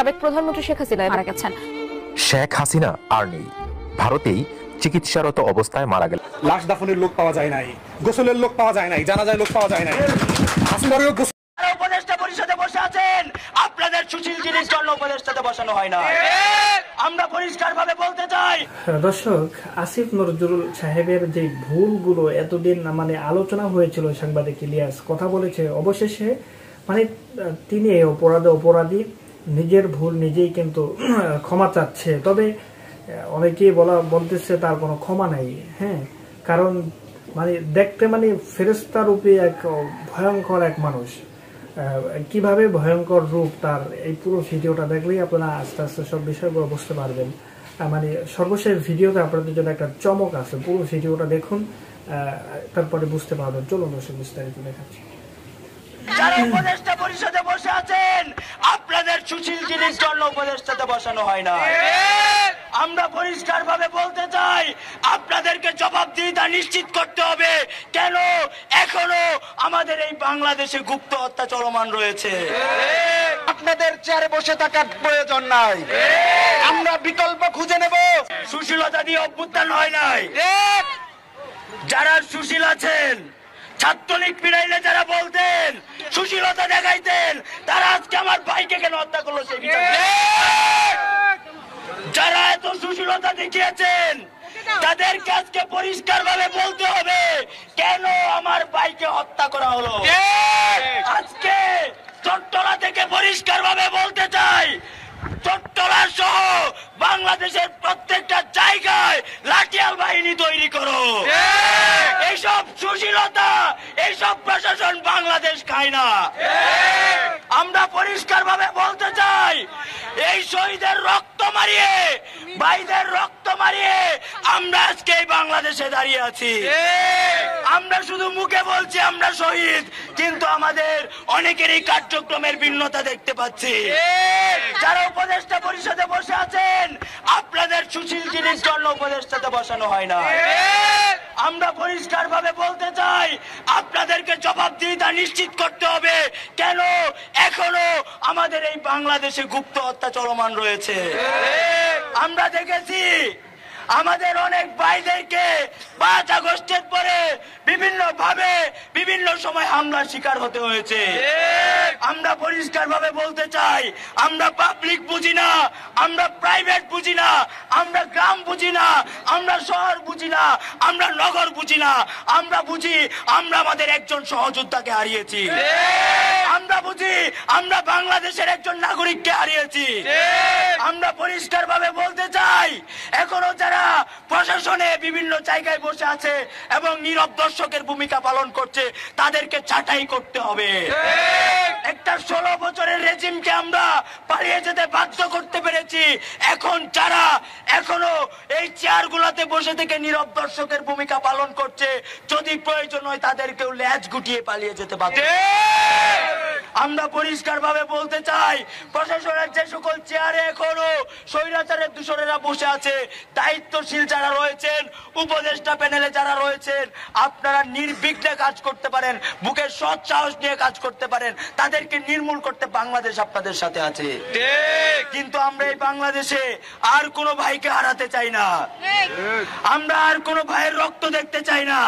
সাবেক প্রধানমন্ত্রী শেখ হাসিনা মারা গেছেন। শেখ হাসিনা আর নেই, ভারতেই চিকিৎসারত অবস্থায় মারা গেল। লাশ দাফনের লোক পাওয়া যায় নাই, গোসলের লোক পাওয়া যায় নাই, জানাজায় লোক পাওয়া যায় নাই। উপদেষ্টা পরিষদে বসে আছেন, আপনাদের সুশীল জিনিস জন্য উপদেষ্টাতে বসানো হয় না। আমরা পরিষ্কার ভাবে বলতে চাই। দর্শক, আসিফ নজরুল সাহেবের যে ভুলগুলো এতদিন আলোচনা হয়েছিল, সাংবাদিক ইলিয়াস কথা বলেছে, অবশেষে তিনি এই অপরাধী নিজের ভুল নিজেই কিন্তু ক্ষমা চাচ্ছে। তবে অনেকেই বলতেছে তার কোনো ক্ষমা নাই। হ্যাঁ, কারণ দেখতে ফেরেশতা রূপে এক ভয়ঙ্কর এক মানুষ, কিভাবে ভয়ঙ্কর রূপ তার, এই পুরো ভিডিওটা দেখলেই আপনারা আস্তে আস্তে সব বিষয়গুলো বুঝতে পারবেন। সর্বশেষ ভিডিওতে আপনাদের জন্য একটা চমক আছে, পুরো ভিডিওটা দেখুন, তারপরে বুঝতে পারবেন। চলুন দর্শক বিস্তারিত দেখাচ্ছি। যারা উপদেষ্টা পরিষদে বসে আছেন, আপনাদের সুশীল জিনিস জন্য উপদেষ্টাতে বসানো হয় না। আমরা পরিষ্কার ভাবে বলতে চাই, আপনাদেরকে জবাবদিহিতা নিশ্চিত করতে হবে। কেন এখনো আমাদের এই বাংলাদেশে গুপ্ত হত্যা চলমান রয়েছে? আপনাদের চেয়ারে বসে থাকার প্রয়োজন নাই, আমরা বিকল্প খুঁজে নেব। সুশীলতা দিয়ে অভ্যুত্থান হয় নাই। যারা সুশীল আছেন, ছাত্রলীগ ফিরাইলে যারা বলতেন, সুশীলতা দেখাইতেন, তারা আজকে আমার ভাইকে কেন হত্যা করলো সেই বিচার? যারা এত সুশীলতা দেখিয়েছেন, তাদেরকে আজকে পরিষ্কার ভাবে বলতে হবে কেন আমার ভাইকে হত্যা করা হলো। আজকে চট্টলা থেকে পরিষ্কার ভাবে বলতে চাই, চট্টলা সহ বাংলাদেশের প্রত্যেকটা জায়গায় লাঠিয়াল বাহিনী তৈরি করো। এইসব সুশীলতা, এইসব প্রশাসন বাংলাদেশ খায় না। আমরা পরিষ্কার ভাবে বলতে চাই, এই শহীদের রক্ত মারিয়ে, ভাইদের রক্ত মারিয়ে আমরা আজকে এই বাংলাদেশে দাঁড়িয়ে আছি। আমরা শুধু মুখে বলছি আমরা শহীদ, কিন্তু আমাদের অনেকেরই কার্যক্রমের ভিন্নতা দেখতে পাচ্ছি। যারা উপদেষ্টা পরিষদে বসে আছেন, আপনাদের সুশীল জিনিস জন্য উপদেষ্টাতে বসানো হয় না। আমরা পরিষ্কার ভাবে বলতে চাই, আপনাদেরকে জবাবদিহিতা নিশ্চিত করতে হবে। কেন এখনো আমাদের এই বাংলাদেশে গুপ্ত হত্যা চলমান রয়েছে? আমরা দেখেছি আমাদের অনেক ভাইদেরকে 5 আগস্টের পরে বিভিন্ন ভাবে বিভিন্ন সময় হামলার শিকার হতে হয়েছে। আমরা পরিষ্কার ভাবে বলতে চাই, আমরা পাবলিক বুঝি না, আমরা প্রাইভেট বুঝি না, আমরা গ্রাম বুঝি না, আমরা শহর বুঝি না, আমরা নগর বুঝি না। আমরা বুঝি আমরা আমাদের একজন সহযোদ্ধাকে হারিয়েছি। আমরা বুঝি আমরা বাংলাদেশের একজন নাগরিককে হারিয়েছি। আমরা পরিষ্কার ভাবে বলতে চাই, এখনো যারা প্রশাসনে বিভিন্ন জায়গায় বসে আছে এবং নীরব দর্শকের ভূমিকা পালন করছে, তাদেরকে ছাঁটাই করতে হবে। একটা 16 বছরের রেজিমকে আমরা পালিয়ে যেতে বাধ্য করতে পেরেছি। এখন যারা এখনো এই চেয়ারগুলোতে বসে থেকে নীরব দর্শকের ভূমিকা পালন করছে, যদি প্রয়োজন হয় তাদেরকেও লেজ গুটিয়ে পালিয়ে যেতে বাধ্য। আমরা পরিষ্কার ভাবে বলতে চাই, প্রশাসনের যে সকল চেয়ারে এখনো স্বৈরাচারের দূষণেরা বসে আছে, দায়িত্বশীল যারা রয়েছেন, উপদেষ্টা প্যানেলে যারা রয়েছেন, আপনারা নির্বিঘ্নে কাজ করতে পারেন, বুকের সৎ সাহস নিয়ে কাজ করতে পারেন। তাদেরকে নির্মূল করতে বাংলাদেশ আপনাদের সাথে আছে। কিন্তু আমরা এই বাংলাদেশে আর কোনো ভাইকে হারাতে চাই না। আমরা আর কোনো ভাইয়ের রক্ত দেখতে চাই না।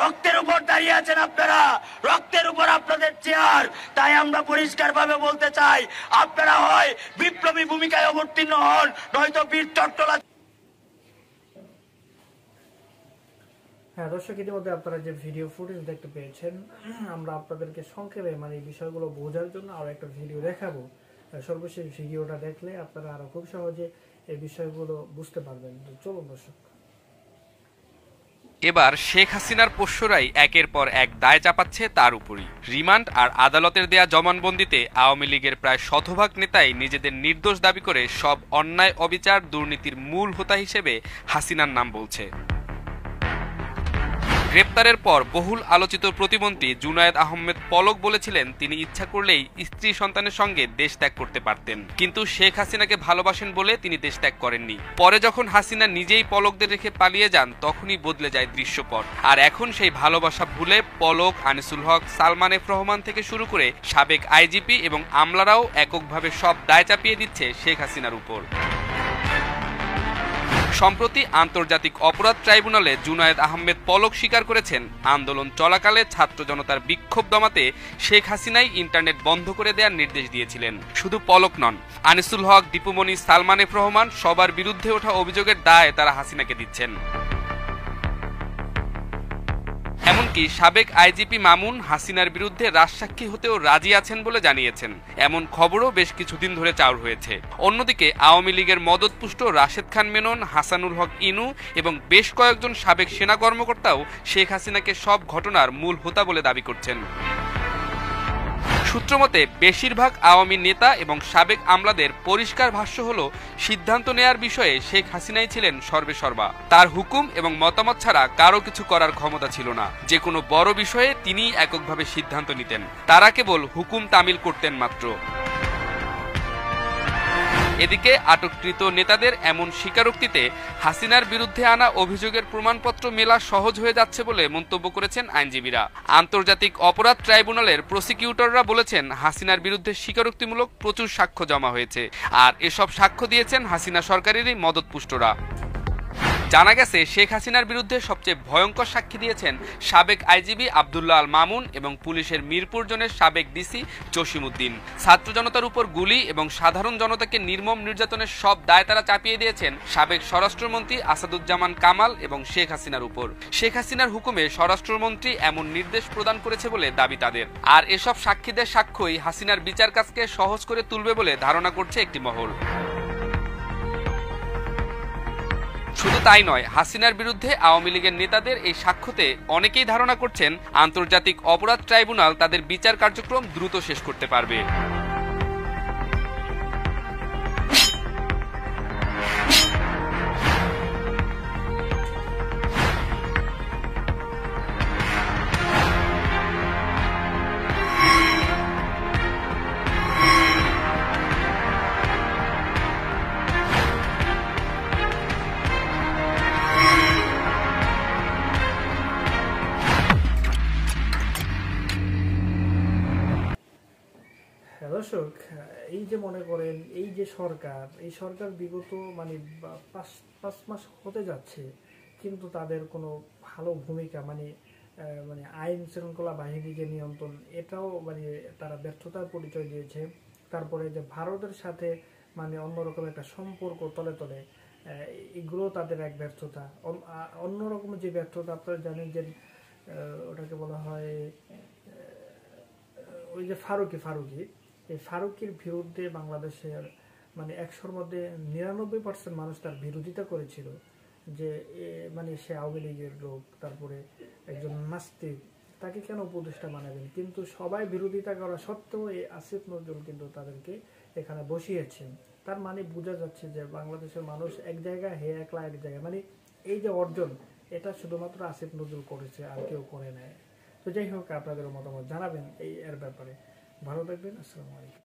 রক্তের উপর দাঁড়িয়ে আছেন আপনারা, রক্তের উপর আপনাদের চেয়ার। তাই আমরা পরিষ্কার ভাবে বলতে চাই, আপনারা হয় বিপ্লবী ভূমিকায় অবতীর্ণ হন, নয়তো বীর চট্টলা। হ্যাঁ দর্শক, ইতিমধ্যে আপনারা যে ভিডিও ফুটেজ দেখতে পেয়েছেন, আমরা আপনাদেরকে সংক্ষেপে এই বিষয়গুলো বোঝার জন্য আরো একটা ভিডিও দেখাবো। সর্বশেষ ভিডিওটা দেখলে আপনারা আরো খুব সহজে এই বিষয়গুলো বুঝতে পারবেন। চলুন দর্শক। এবার শেখ হাসিনার পোষ্যরাই একের পর এক দায় চাপাচ্ছে তার উপরই। রিমান্ড আর আদালতের দেয়া জবানবন্দিতে আওয়ামী লীগের প্রায় শতভাগ নেতাই নিজেদের নির্দোষ দাবি করে সব অন্যায়, অবিচার, দুর্নীতির মূল হোতা হিসেবে হাসিনার নাম বলছে। গ্রেপ্তারের পর বহুল আলোচিত প্রতিমন্ত্রী জুনায়েদ আহমেদ পলক বলেছিলেন তিনি ইচ্ছা করলেই স্ত্রী সন্তানের সঙ্গে দেশ ত্যাগ করতে পারতেন, কিন্তু শেখ হাসিনাকে ভালোবাসেন বলে তিনি দেশ ত্যাগ করেননি। পরে যখন হাসিনা নিজেই পলকদের রেখে পালিয়ে যান তখনই বদলে যায় দৃশ্যপট। আর এখন সেই ভালোবাসা ভুলে পলক, আনিসুল হক, সালমান এফ রহমান থেকে শুরু করে সাবেক আইজিপি এবং আমলারাও এককভাবে সব দায় চাপিয়ে দিচ্ছে শেখ হাসিনার উপর। সম্প্রতি আন্তর্জাতিক অপরাধ ট্রাইব্যুনালে জুনায়েদ আহমেদ পলক স্বীকার করেছেন আন্দোলন চলাকালে ছাত্র জনতার বিক্ষোভ দমাতে শেখ হাসিনাই ইন্টারনেট বন্ধ করে দেওয়ার নির্দেশ দিয়েছিলেন। শুধু পলক নন, আনিসুল হক, দীপুমণি, সালমান এফ রহমান সবার বিরুদ্ধে ওঠা অভিযোগের দায় তারা হাসিনাকে দিচ্ছেন। এমনকি সাবেক আইজিপি মামুন হাসিনার বিরুদ্ধে রাজসাক্ষী হতেও রাজি আছেন বলে জানিয়েছেন। এমন খবরও বেশ কিছুদিন ধরে চাউর হয়েছে। অন্যদিকে আওয়ামী লীগের মদতপুষ্ট রাশেদ খান মেনন, হাসানুল হক ইনু এবং বেশ কয়েকজন সাবেক সেনা কর্মকর্তাও শেখ হাসিনাকে সব ঘটনার মূল হোতা বলে দাবি করছেন। সূত্রমতে বেশিরভাগ আওয়ামী নেতা এবং সাবেক আমলাদের পরিষ্কার ভাষ্য হলো সিদ্ধান্ত নেয়ার বিষয়ে শেখ হাসিনাই ছিলেন সর্বেসর্বা। তার হুকুম এবং মতামত ছাড়া কারো কিছু করার ক্ষমতা ছিল না। যে কোনো বড় বিষয়ে তিনিই এককভাবে সিদ্ধান্ত নিতেন, তারা কেবল হুকুম তামিল করতেন মাত্র। এদিকে আটককৃত নেতাদের এমন স্বীকারোক্তিতে হাসিনার বিরুদ্ধে আনা অভিযোগের প্রমাণপত্র মেলা সহজ হয়ে যাচ্ছে বলে মন্তব্য করেছেন আইনজীবীরা। আন্তর্জাতিক অপরাধ ট্রাইব্যুনালের প্রসিকিউটররা বলেছেন হাসিনার বিরুদ্ধে স্বীকারোক্তিমূলক প্রচুর সাক্ষ্য জমা হয়েছে, আর এসব সাক্ষ্য দিয়েছেন হাসিনা সরকারেরই মদতপুষ্টরা। জানা গেছে শেখ হাসিনার বিরুদ্ধে সবচেয়ে ভয়ঙ্কর সাক্ষী দিয়েছেন সাবেক আইজিবি আব্দুল্লাহ আল মামুন এবং পুলিশের মিরপুর জোনের সাবেক ডিসি জসিমউদ্দিন। ছাত্র জনতার উপর গুলি এবং সাধারণ জনতাকে নির্মম নির্যাতনের সব দায় তারা চাপিয়ে দিয়েছেন সাবেক স্বরাষ্ট্রমন্ত্রী আসাদুজ্জামান কামাল এবং শেখ হাসিনার উপর। শেখ হাসিনার হুকুমে স্বরাষ্ট্রমন্ত্রী এমন নির্দেশ প্রদান করেছে বলে দাবি তাদের। আর এসব সাক্ষীদের সাক্ষ্যই হাসিনার বিচার কাজকে সহজ করে তুলবে বলে ধারণা করছে একটি মহল। শুধু তাই নয়, হাসিনার বিরুদ্ধে আওয়ামী লীগের নেতাদের এই সাক্ষ্যতে অনেকেই ধারণা করছেন আন্তর্জাতিক অপরাধ ট্রাইব্যুনাল তাদের বিচার কার্যক্রম দ্রুত শেষ করতে পারবে। দর্শক, এই যে মনে করেন এই সরকার বিগত মানে 5 মাস হতে যাচ্ছে, কিন্তু তাদের কোনো ভালো ভূমিকা মানে আইন শৃঙ্খলা বাহিনীকে নিয়ন্ত্রণ, এটাও মানে তারা ব্যর্থতার পরিচয় দিয়েছে। তারপরে যে ভারতের সাথে মানে অন্যরকম একটা সম্পর্ক তলে তলে, এগুলো তাদের এক ব্যর্থতা। অন্যরকম যে ব্যর্থতা আপনারা জানেন যে ওটাকে বলা হয় ওই যে ফারুকি, এই ফারুকির বিরুদ্ধে বাংলাদেশের মানে 100-র মধ্যে 99% মানুষ তার বিরোধিতা করেছিল, যে মানে সে আওয়ামী লীগের লোক, তারপরে একজন নাস্তিক, তাকে কেন উপদেষ্টা বানাবেন। কিন্তু সবাই বিরোধিতা করা সত্ত্বেও এই আসিফ নজরুল কিন্তু তাদেরকে এখানে বসিয়েছেন। তার মানে বোঝা যাচ্ছে যে বাংলাদেশের মানুষ এক জায়গায়, হে একলা এক জায়গায়, মানে এই যে অর্জন, এটা শুধুমাত্র আসিফ নজরুল করেছে, আর কেউ করে নেয়। তো যাই হোক, আপনাদের মতামত জানাবেন এর ব্যাপারে। ভালো থাকবেন। আসসালামু আলাইকুম।